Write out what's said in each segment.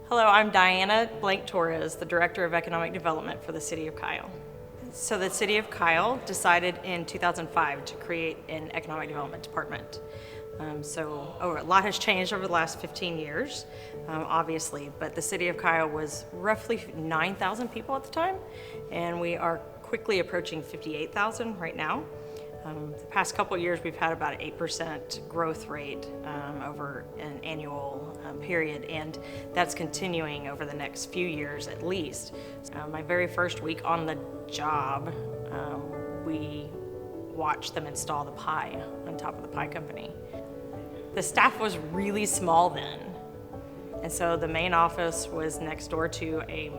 Hello, I'm Diana Blank-Torres, the Director of Economic Development for the City of Kyle. So the City of Kyle decided in 2005 to create an Economic Development Department. A lot has changed over the last 15 years, obviously, but the City of Kyle was roughly 9,000 people at the time, and we are quickly approaching 58,000 right now. The past couple of years, we've had about an 8% growth rate over an annual period, and that's continuing over the next few years at least. My very first week on the job, we watched them install the pie on top of the pie company. The staff was really small then, and so the main office was next door to a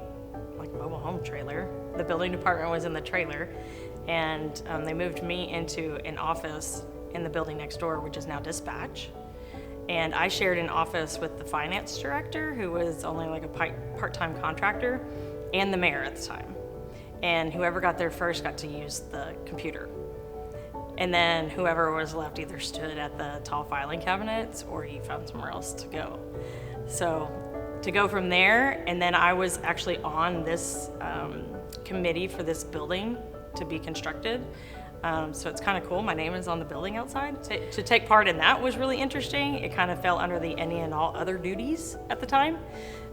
mobile home trailer. The building department was in the trailer, and they moved me into an office in the building next door, which is now dispatch. And I shared an office with the finance director, who was only like a part-time contractor, and the mayor at the time. And whoever got there first got to use the computer. And then whoever was left either stood at the tall filing cabinets or he found somewhere else to go. So to go from there, and then I was actually on this committee for this building to be constructed. So it's kind of cool. My name is on the building outside. To take part in that was really interesting. It kind of fell under the any and all other duties at the time,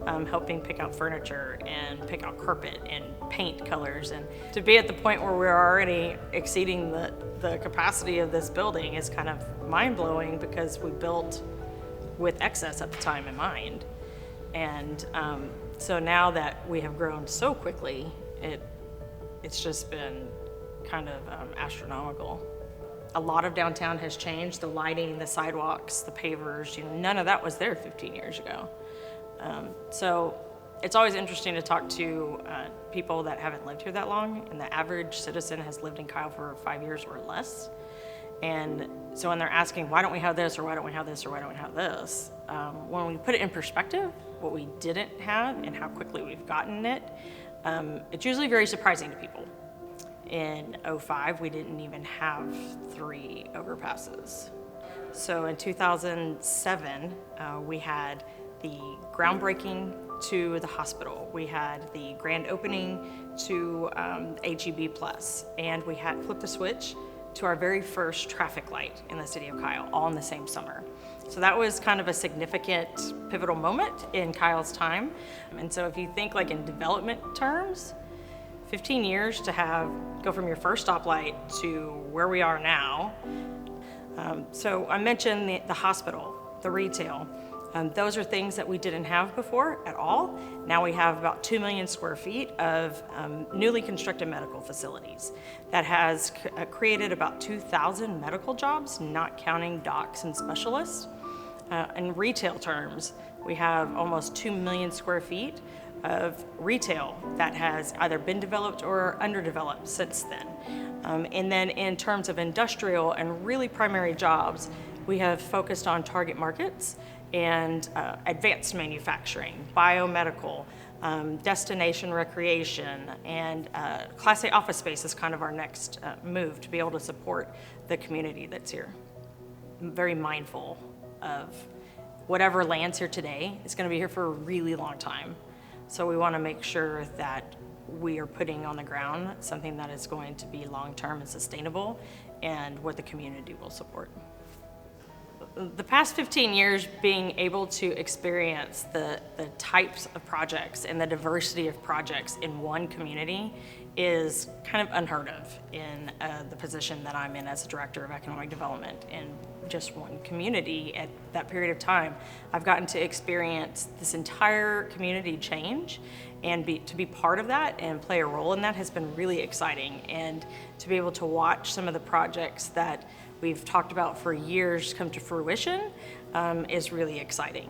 helping pick out furniture and pick out carpet and paint colors. And to be at the point where we're already exceeding the capacity of this building is kind of mind-blowing, because we built with excess at the time in mind. And so now that we have grown so quickly, it's just been kind of astronomical. A lot of downtown has changed. The lighting, the sidewalks, the pavers, none of that was there 15 years ago. So it's always interesting to talk to people that haven't lived here that long, and the average citizen has lived in Kyle for 5 years or less. And so when they're asking, why don't we have this, or why don't we have this, or why don't we have this? When we put it in perspective, what we didn't have and how quickly we've gotten it, it's usually very surprising to people. In '05, we didn't even have 3 overpasses. So in 2007, we had the groundbreaking to the hospital. We had the grand opening to HEB Plus, and we had flipped the switch to our very first traffic light in the city of Kyle, all in the same summer. So that was kind of a significant pivotal moment in Kyle's time. And so if you think like in development terms, 15 years to go from your first stoplight to where we are now. So I mentioned the hospital, the retail. Those are things that we didn't have before at all. Now we have about 2 million square feet of newly constructed medical facilities. That has created about 2,000 medical jobs, not counting docs and specialists. In retail terms, we have almost 2 million square feet of retail that has either been developed or underdeveloped since then. And then in terms of industrial and really primary jobs, we have focused on target markets and advanced manufacturing, biomedical, destination recreation, and Class A office space is kind of our next move to be able to support the community that's here. I'm very mindful of whatever lands here today is going to be here for a really long time. So we want to make sure that we are putting on the ground something that is going to be long-term and sustainable, and what the community will support. The past 15 years, being able to experience the types of projects and the diversity of projects in one community is kind of unheard of in the position that I'm in as a Director of Economic Development in just one community. At that period of time, I've gotten to experience this entire community change, and to be part of that and play a role in that has been really exciting. And to be able to watch some of the projects that we've talked about for years come to fruition is really exciting.